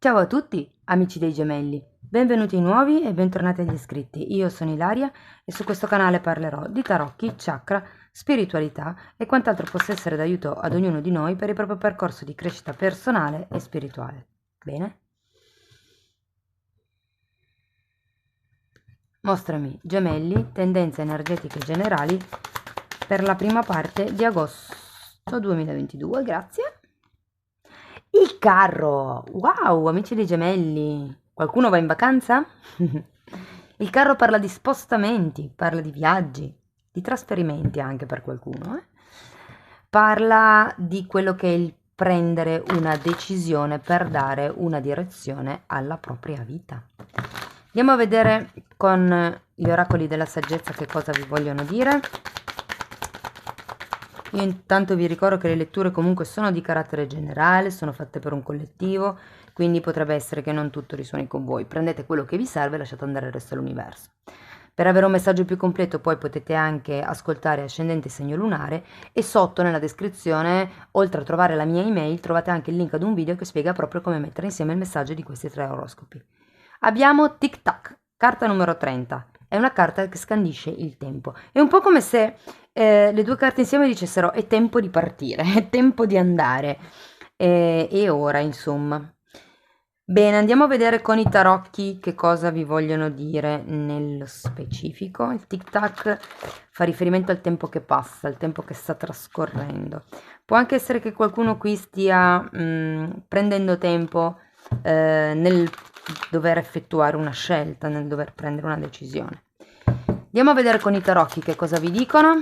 Ciao a tutti, amici dei gemelli, benvenuti nuovi e bentornati agli iscritti. Io sono Ilaria e su questo canale parlerò di tarocchi, chakra, spiritualità e quant'altro possa essere d'aiuto ad ognuno di noi per il proprio percorso di crescita personale e spirituale. Bene? Mostrami, gemelli, tendenze energetiche generali per la prima parte di agosto 2022, grazie. Il carro! Wow, amici dei gemelli! Qualcuno va in vacanza? Il carro parla di spostamenti, parla di viaggi, di trasferimenti anche per qualcuno, eh? Parla di quello che è il prendere una decisione per dare una direzione alla propria vita. Andiamo a vedere con gli oracoli della saggezza che cosa vi vogliono dire. Io intanto vi ricordo che le letture comunque sono di carattere generale, sono fatte per un collettivo, quindi potrebbe essere che non tutto risuoni con voi. Prendete quello che vi serve e lasciate andare il resto dell'universo. Per avere un messaggio più completo poi potete anche ascoltare Ascendente Segno Lunare e sotto nella descrizione, oltre a trovare la mia email, trovate anche il link ad un video che spiega proprio come mettere insieme il messaggio di questi 3 oroscopi. Abbiamo Tic Tac, carta numero 30. È una carta che scandisce il tempo. È un po' come se le due carte insieme dicessero è tempo di partire, è tempo di andare. E ora, insomma. Bene, andiamo a vedere con i tarocchi che cosa vi vogliono dire nello specifico. Il tic-tac fa riferimento al tempo che passa, al tempo che sta trascorrendo. Può anche essere che qualcuno qui stia prendendo tempo nel dover effettuare una scelta, nel dover prendere una decisione. Andiamo a vedere con i tarocchi che cosa vi dicono.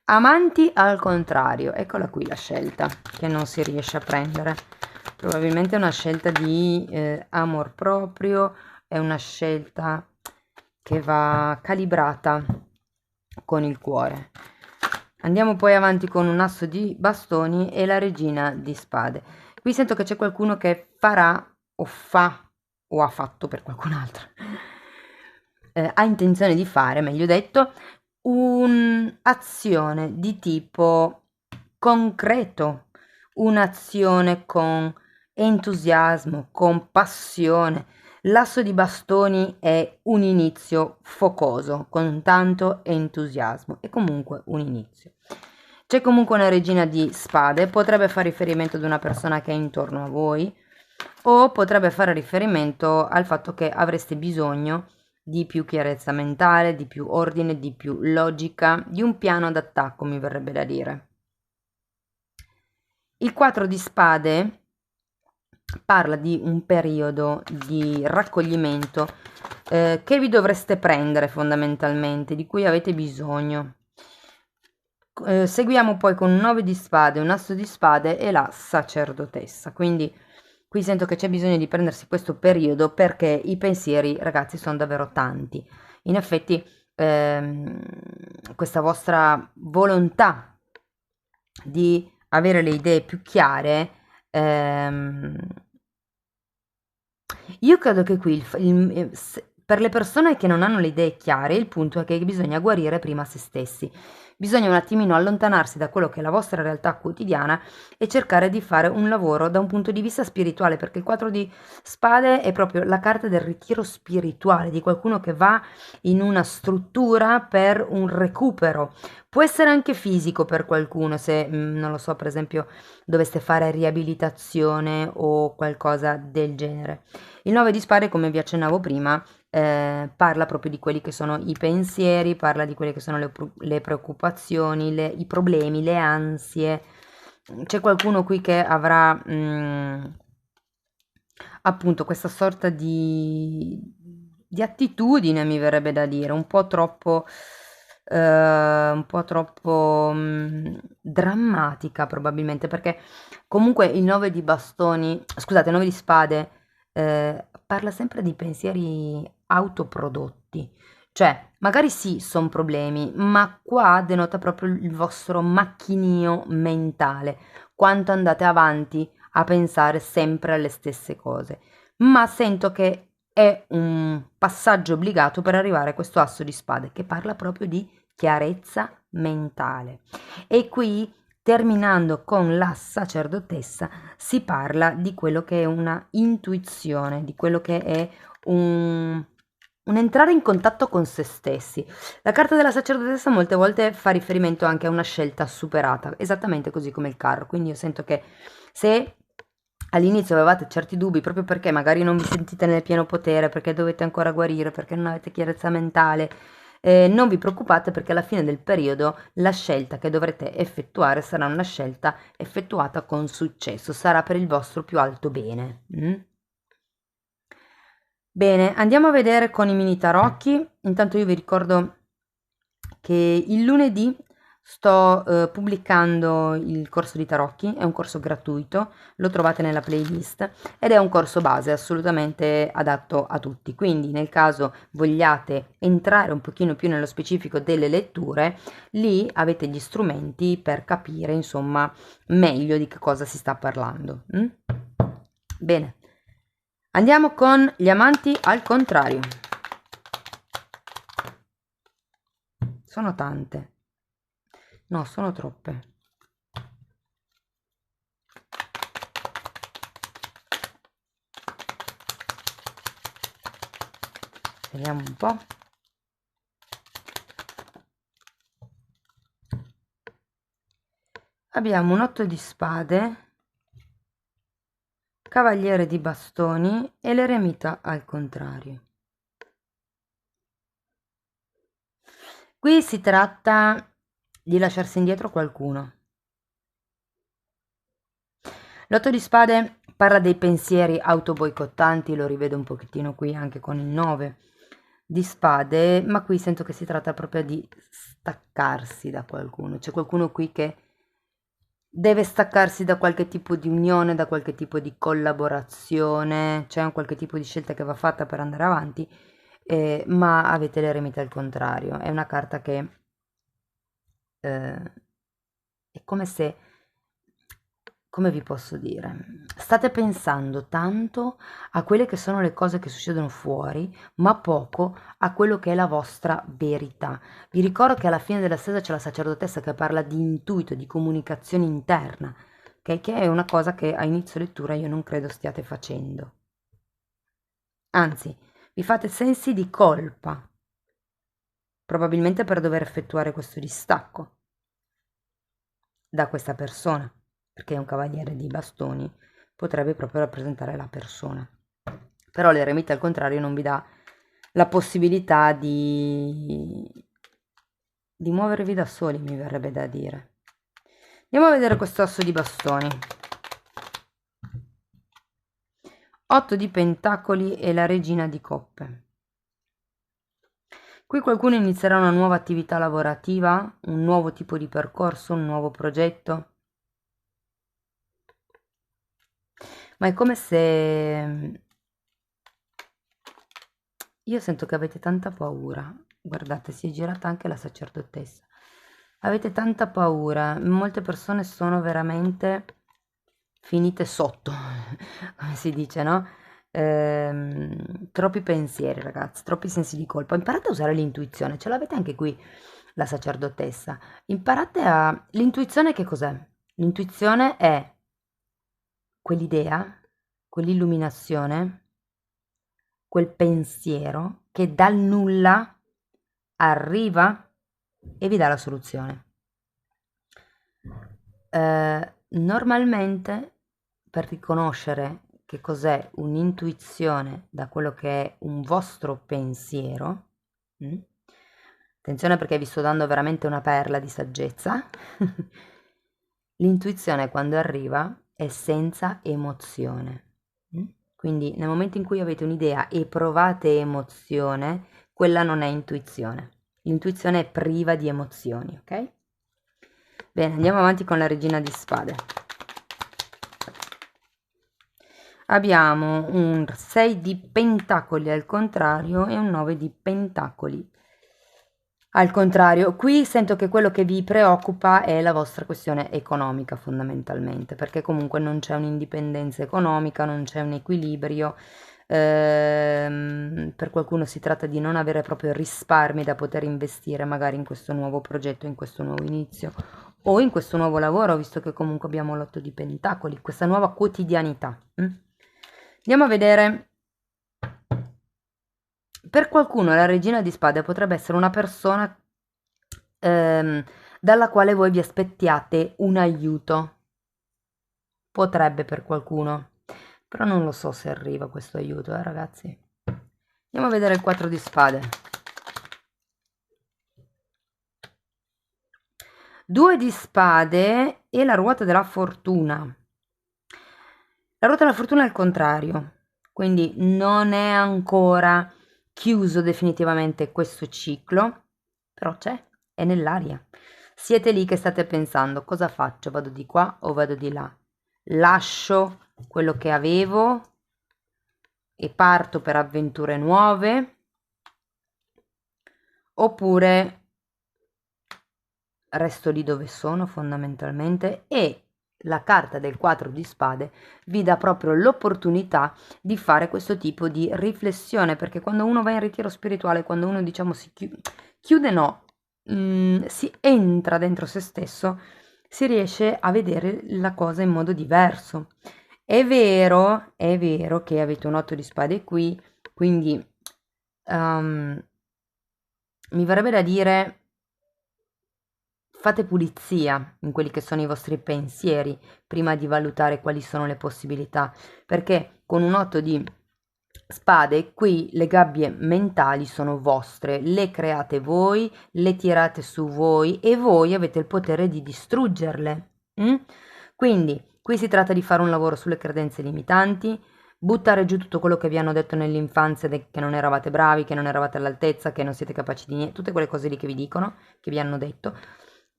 Amanti al contrario, eccola qui la scelta che non si riesce a prendere. Probabilmente è una scelta di amor proprio, è una scelta che va calibrata con il cuore. Andiamo poi avanti con un asso di bastoni e la regina di spade. Qui sento che c'è qualcuno che farà o fa o ha fatto per qualcun altro. Ha intenzione di fare, meglio detto, un'azione di tipo concreto, un'azione con entusiasmo, con passione. L'asso di bastoni è un inizio focoso, con tanto entusiasmo, è comunque un inizio. C'è comunque una regina di spade, potrebbe fare riferimento ad una persona che è intorno a voi o potrebbe fare riferimento al fatto che avreste bisogno di più chiarezza mentale, di più ordine, di più logica, di un piano d'attacco, mi verrebbe da dire. Il 4 di spade parla di un periodo di raccoglimento che vi dovreste prendere fondamentalmente, di cui avete bisogno. Seguiamo poi con un 9 di spade, un asso di spade e la sacerdotessa, quindi qui sento che c'è bisogno di prendersi questo periodo perché i pensieri, ragazzi, sono davvero tanti. In effetti, questa vostra volontà di avere le idee più chiare, io credo che qui per le persone che non hanno le idee chiare, il punto è che bisogna guarire prima se stessi. Bisogna un attimino allontanarsi da quello che è la vostra realtà quotidiana e cercare di fare un lavoro da un punto di vista spirituale, perché il 4 di spade è proprio la carta del ritiro spirituale, di qualcuno che va in una struttura per un recupero. Può essere anche fisico per qualcuno, se non lo so, per esempio, doveste fare riabilitazione o qualcosa del genere. Il 9 di spade, come vi accennavo prima, parla proprio di quelli che sono i pensieri, parla di quelle che sono le preoccupazioni, i problemi, le ansie. C'è qualcuno qui che avrà appunto questa sorta di attitudine, mi verrebbe da dire, un po' troppo drammatica probabilmente, perché comunque il 9 di bastoni, scusate, il 9 di spade parla sempre di pensieri autoprodotti, cioè magari sì, sono problemi, ma qua denota proprio il vostro macchinio mentale, quanto andate avanti a pensare sempre alle stesse cose, ma sento che è un passaggio obbligato per arrivare a questo asso di spade che parla proprio di chiarezza mentale. E qui terminando con la sacerdotessa, si parla di quello che è una intuizione, di quello che è un entrare in contatto con se stessi. La carta della sacerdotessa molte volte fa riferimento anche a una scelta superata, esattamente così come il carro. Quindi io sento che se all'inizio avevate certi dubbi, proprio perché magari non vi sentite nel pieno potere, perché dovete ancora guarire, perché non avete chiarezza mentale, non vi preoccupate, perché alla fine del periodo la scelta che dovrete effettuare sarà una scelta effettuata con successo, sarà per il vostro più alto bene. Bene, andiamo a vedere con i mini tarocchi. Intanto io vi ricordo che il lunedì sto pubblicando il corso di tarocchi, è un corso gratuito, lo trovate nella playlist ed è un corso base assolutamente adatto a tutti. Quindi nel caso vogliate entrare un pochino più nello specifico delle letture, lì avete gli strumenti per capire insomma meglio di che cosa si sta parlando. Bene. Andiamo con gli amanti al contrario. Sono tante. No, sono troppe. Vediamo un po'. Abbiamo un 8 di spade, cavaliere di bastoni e l'eremita al contrario. Qui si tratta di lasciarsi indietro qualcuno. L'8 di spade parla dei pensieri autoboicottanti, lo rivedo un pochettino qui anche con il 9 di spade, ma qui sento che si tratta proprio di staccarsi da qualcuno. C'è qualcuno qui che deve staccarsi da qualche tipo di unione, da qualche tipo di collaborazione, c'è un qualche tipo di scelta che va fatta per andare avanti, ma avete l'eremita al contrario. È una carta che è come se, come vi posso dire, state pensando tanto a quelle che sono le cose che succedono fuori, ma poco a quello che è la vostra verità. Vi ricordo che alla fine della stesa c'è la sacerdotessa che parla di intuito, di comunicazione interna, che è una cosa che a inizio lettura io non credo stiate facendo. Anzi, vi fate sensi di colpa, probabilmente per dover effettuare questo distacco da questa persona, perché un cavaliere di bastoni potrebbe proprio rappresentare la persona. Però l'eremita al contrario non vi dà la possibilità di muovervi da soli, mi verrebbe da dire. Andiamo a vedere questo asso di bastoni. 8 di pentacoli e la regina di coppe. Qui qualcuno inizierà una nuova attività lavorativa, un nuovo tipo di percorso, un nuovo progetto. Ma è come se io sento che avete tanta paura. Guardate, si è girata anche la sacerdotessa. Avete tanta paura. Molte persone sono veramente finite sotto, come si dice, no? Troppi pensieri, ragazzi, troppi sensi di colpa. Imparate a usare l'intuizione, ce l'avete anche qui la sacerdotessa. Imparate a... L'intuizione che cos'è? L'intuizione è quell'idea, quell'illuminazione, quel pensiero che dal nulla arriva e vi dà la soluzione. Normalmente per riconoscere che cos'è un'intuizione da quello che è un vostro pensiero, attenzione perché vi sto dando veramente una perla di saggezza, l'intuizione quando arriva è senza emozione. Quindi nel momento in cui avete un'idea e provate emozione, quella non è intuizione. L'intuizione è priva di emozioni, ok? Bene, andiamo avanti con la regina di spade. Abbiamo un 6 di pentacoli al contrario e un 9 di pentacoli al contrario. Qui sento che quello che vi preoccupa è la vostra questione economica fondamentalmente, perché comunque non c'è un'indipendenza economica, non c'è un equilibrio. Per qualcuno si tratta di non avere proprio risparmi da poter investire magari in questo nuovo progetto, in questo nuovo inizio, o in questo nuovo lavoro, visto che comunque abbiamo l'otto di pentacoli, questa nuova quotidianità. Andiamo a vedere. Per qualcuno la regina di spade potrebbe essere una persona dalla quale voi vi aspettiate un aiuto. Potrebbe per qualcuno, però non lo so se arriva questo aiuto, ragazzi. Andiamo a vedere il 4 di spade. 2 di spade e la ruota della fortuna. La ruota della fortuna è il contrario, quindi non è ancora chiuso definitivamente questo ciclo, però c'è, è nell'aria. Siete lì che state pensando, cosa faccio? Vado di qua o vado di là? Lascio quello che avevo e parto per avventure nuove, oppure resto lì dove sono fondamentalmente. E la carta del 4 di spade vi dà proprio l'opportunità di fare questo tipo di riflessione, perché quando uno va in ritiro spirituale, quando uno diciamo si chiude no, si entra dentro se stesso, si riesce a vedere la cosa in modo diverso. È vero che avete un 8 di spade qui, quindi mi verrebbe da dire fate pulizia in quelli che sono i vostri pensieri prima di valutare quali sono le possibilità, perché con un 8 di spade qui le gabbie mentali sono vostre, le create voi, le tirate su voi e voi avete il potere di distruggerle. Quindi qui si tratta di fare un lavoro sulle credenze limitanti, buttare giù tutto quello che vi hanno detto nell'infanzia, che non eravate bravi, che non eravate all'altezza, che non siete capaci di niente, tutte quelle cose lì che vi dicono, che vi hanno detto.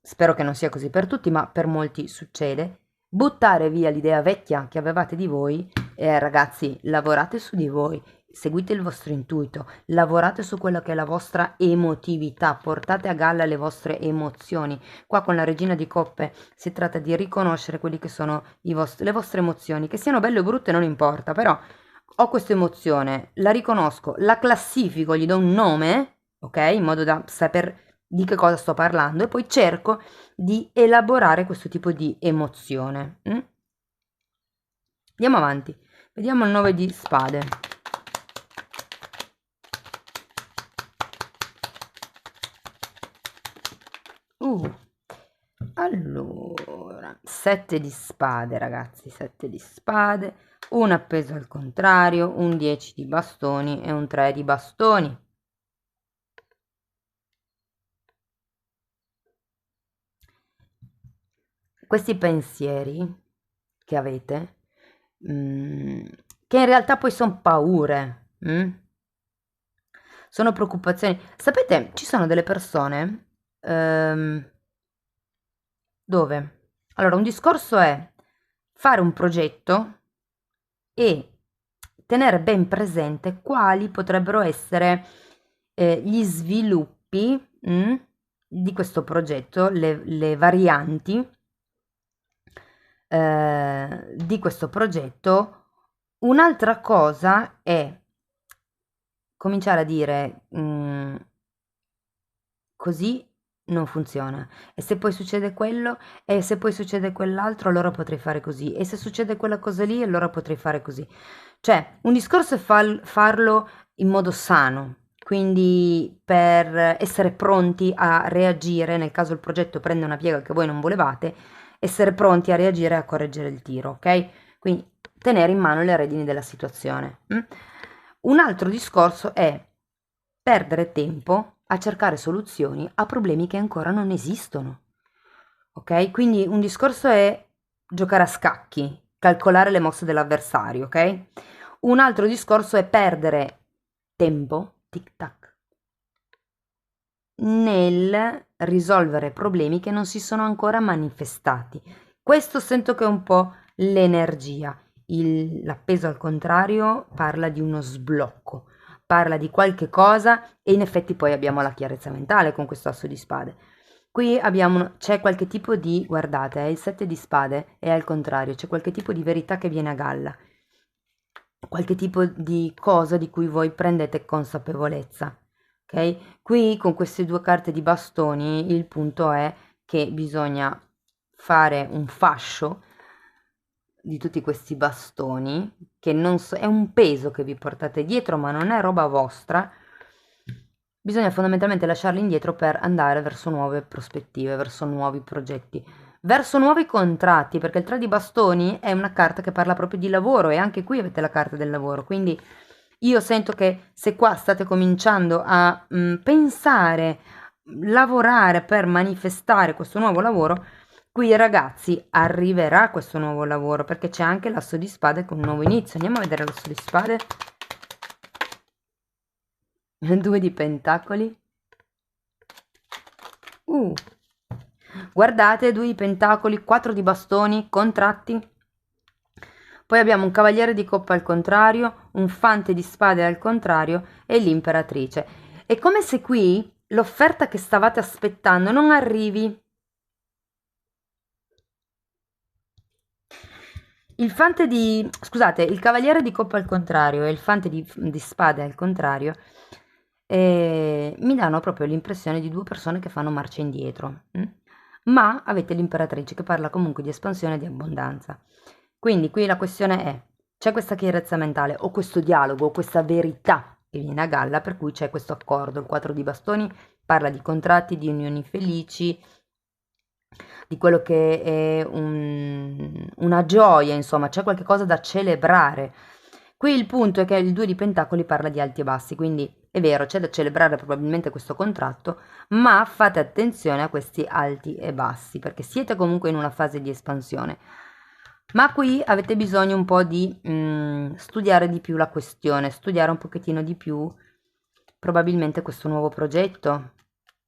Spero che non sia così per tutti, ma per molti succede. Buttare via l'idea vecchia che avevate di voi, ragazzi, lavorate su di voi, seguite il vostro intuito, lavorate su quella che è la vostra emotività, portate a galla le vostre emozioni. Qua con la regina di coppe si tratta di riconoscere quelli che sono le vostre emozioni, che siano belle o brutte non importa, però ho questa emozione, la riconosco, la classifico, gli do un nome, ok? In modo da saper di che cosa sto parlando e poi cerco di elaborare questo tipo di emozione. Andiamo avanti, vediamo il 9 di spade. Allora, 7 di spade, ragazzi, 7 di spade, un appeso al contrario, un 10 di bastoni e un 3 di bastoni. Questi pensieri che avete, che in realtà poi sono paure, sono preoccupazioni. Sapete, ci sono delle persone dove, allora, un discorso è fare un progetto e tenere ben presente quali potrebbero essere gli sviluppi di questo progetto, le varianti di questo progetto. Un'altra cosa è cominciare a dire così non funziona, e se poi succede quello, e se poi succede quell'altro, allora potrei fare così, e se succede quella cosa lì, allora potrei fare così. Cioè, un discorso è farlo in modo sano, quindi per essere pronti a reagire nel caso il progetto prende una piega che voi non volevate, essere pronti a reagire e a correggere il tiro, ok? Quindi tenere in mano le redini della situazione. Un altro discorso è perdere tempo a cercare soluzioni a problemi che ancora non esistono. Ok? Quindi un discorso è giocare a scacchi, calcolare le mosse dell'avversario, ok? Un altro discorso è perdere tempo, tic tac, nel risolvere problemi che non si sono ancora manifestati. Questo sento che è un po' l'energia. L'appeso al contrario parla di uno sblocco, parla di qualche cosa e in effetti poi abbiamo la chiarezza mentale con questo asso di spade. Qui c'è qualche tipo di, guardate, il 7 di spade è al contrario, c'è qualche tipo di verità che viene a galla, qualche tipo di cosa di cui voi prendete consapevolezza. Ok? Qui con queste due carte di bastoni il punto è che bisogna fare un fascio di tutti questi bastoni, che non so, è un peso che vi portate dietro, ma non è roba vostra. Bisogna fondamentalmente lasciarli indietro per andare verso nuove prospettive, verso nuovi progetti, verso nuovi contratti, perché il 3 di bastoni è una carta che parla proprio di lavoro e anche qui avete la carta del lavoro, quindi io sento che se qua state cominciando a pensare, lavorare per manifestare questo nuovo lavoro, qui ragazzi arriverà questo nuovo lavoro, perché c'è anche l'asso di spade con un nuovo inizio. Andiamo a vedere l'asso di spade. 2 di pentacoli. Guardate, 2 di pentacoli, 4 di bastoni, contratti. Poi abbiamo un cavaliere di coppa al contrario, un fante di spade al contrario e l'imperatrice. È come se qui l'offerta che stavate aspettando non arrivi. Scusate, il cavaliere di coppa al contrario e il fante di spade al contrario mi danno proprio l'impressione di due persone che fanno marcia indietro. Ma avete l'imperatrice che parla comunque di espansione e di abbondanza. Quindi qui la questione è, c'è questa chiarezza mentale o questo dialogo o questa verità che viene a galla, per cui c'è questo accordo. Il 4 di bastoni parla di contratti, di unioni felici, di quello che è una gioia, insomma, c'è qualche cosa da celebrare. Qui il punto è che il 2 di pentacoli parla di alti e bassi, quindi è vero, c'è da celebrare probabilmente questo contratto, ma fate attenzione a questi alti e bassi, perché siete comunque in una fase di espansione. Ma qui avete bisogno un po' di studiare di più la questione, studiare un pochettino di più probabilmente questo nuovo progetto.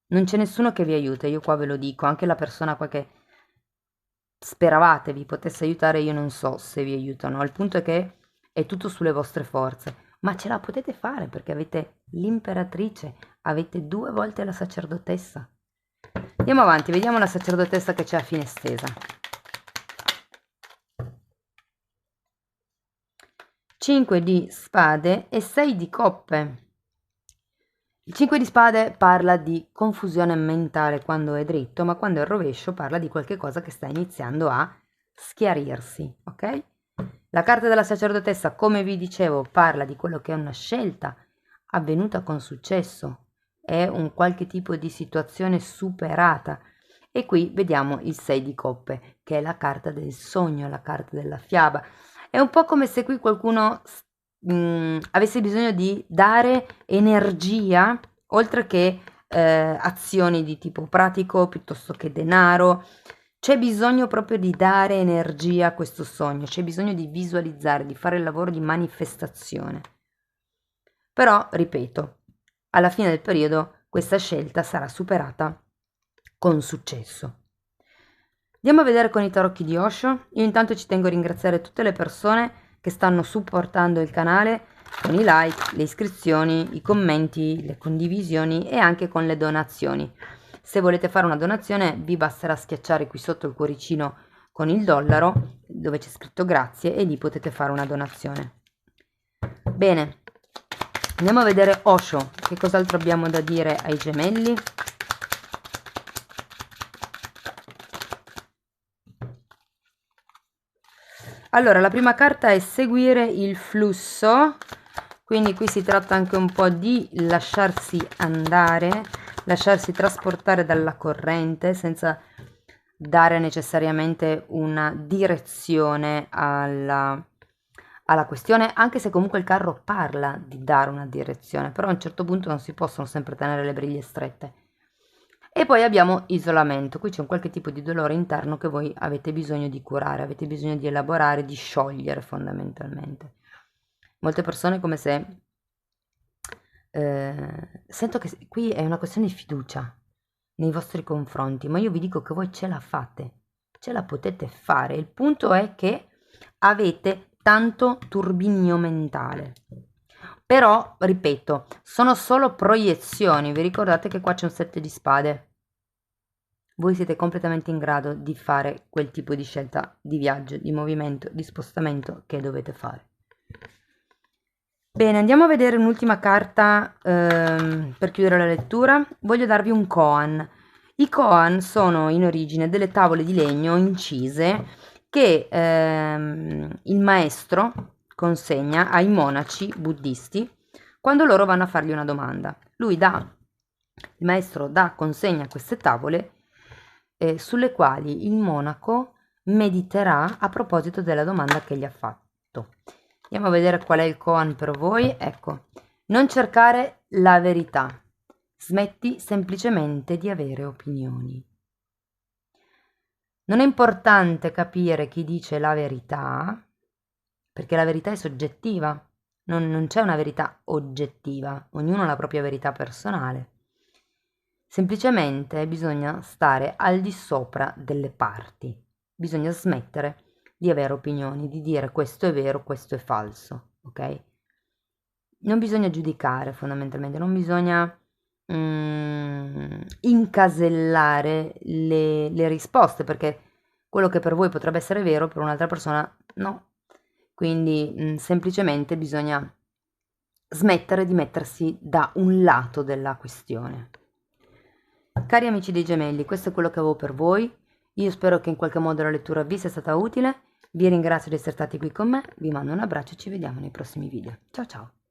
Non c'è nessuno che vi aiuta, io qua ve lo dico, anche la persona qua che speravate vi potesse aiutare, io non so se vi aiutano. Il punto è che è tutto sulle vostre forze, ma ce la potete fare perché avete l'imperatrice, avete 2 volte la sacerdotessa. Andiamo avanti, vediamo la sacerdotessa che c'è a fine stesa. 5 di spade e 6 di coppe. Il 5 di spade parla di confusione mentale quando è dritto, ma quando è rovescio parla di qualche cosa che sta iniziando a schiarirsi, ok? La carta della sacerdotessa, come vi dicevo, parla di quello che è una scelta avvenuta con successo, è un qualche tipo di situazione superata. E qui vediamo il 6 di coppe, che è la carta del sogno, la carta della fiaba. È un po' come se qui qualcuno avesse bisogno di dare energia, oltre che azioni di tipo pratico piuttosto che denaro. C'è bisogno proprio di dare energia a questo sogno, c'è bisogno di visualizzare, di fare il lavoro di manifestazione. Però, ripeto, alla fine del periodo questa scelta sarà superata con successo. Andiamo a vedere con i tarocchi di Osho. Io intanto ci tengo a ringraziare tutte le persone che stanno supportando il canale con i like, le iscrizioni, i commenti, le condivisioni e anche con le donazioni. Se volete fare una donazione vi basterà schiacciare qui sotto il cuoricino con il dollaro dove c'è scritto grazie e lì potete fare una donazione. Bene, andiamo a vedere Osho, che cos'altro abbiamo da dire ai gemelli. Allora, la prima carta è seguire il flusso, quindi qui si tratta anche un po' di lasciarsi andare, lasciarsi trasportare dalla corrente senza dare necessariamente una direzione alla questione, anche se comunque il carro parla di dare una direzione, però a un certo punto non si possono sempre tenere le briglie strette. E poi abbiamo isolamento, qui c'è un qualche tipo di dolore interno che voi avete bisogno di curare, avete bisogno di elaborare, di sciogliere fondamentalmente. Molte persone come se sento che qui è una questione di fiducia nei vostri confronti, ma io vi dico che voi ce la fate, ce la potete fare. Il punto è che avete tanto turbinio mentale. Però, ripeto, sono solo proiezioni. Vi ricordate che qua c'è un 7 di spade? Voi siete completamente in grado di fare quel tipo di scelta di viaggio, di movimento, di spostamento che dovete fare. Bene, andiamo a vedere un'ultima carta per chiudere la lettura. Voglio darvi un koan. I koan sono in origine delle tavole di legno incise che il maestro consegna ai monaci buddisti quando loro vanno a fargli una domanda. Il maestro consegna queste tavole sulle quali il monaco mediterà a proposito della domanda che gli ha fatto. Andiamo a vedere qual è il koan per voi. Ecco, non cercare la verità, smetti semplicemente di avere opinioni. Non è importante capire chi dice la verità, perché la verità è soggettiva, non c'è una verità oggettiva, ognuno ha la propria verità personale. Semplicemente bisogna stare al di sopra delle parti, bisogna smettere di avere opinioni, di dire questo è vero, questo è falso, ok? Non bisogna giudicare fondamentalmente, non bisogna incasellare le risposte, perché quello che per voi potrebbe essere vero per un'altra persona no. Quindi semplicemente bisogna smettere di mettersi da un lato della questione. Cari amici dei gemelli, questo è quello che avevo per voi. Io spero che in qualche modo la lettura vi sia stata utile. Vi ringrazio di essere stati qui con me, vi mando un abbraccio e ci vediamo nei prossimi video. Ciao ciao!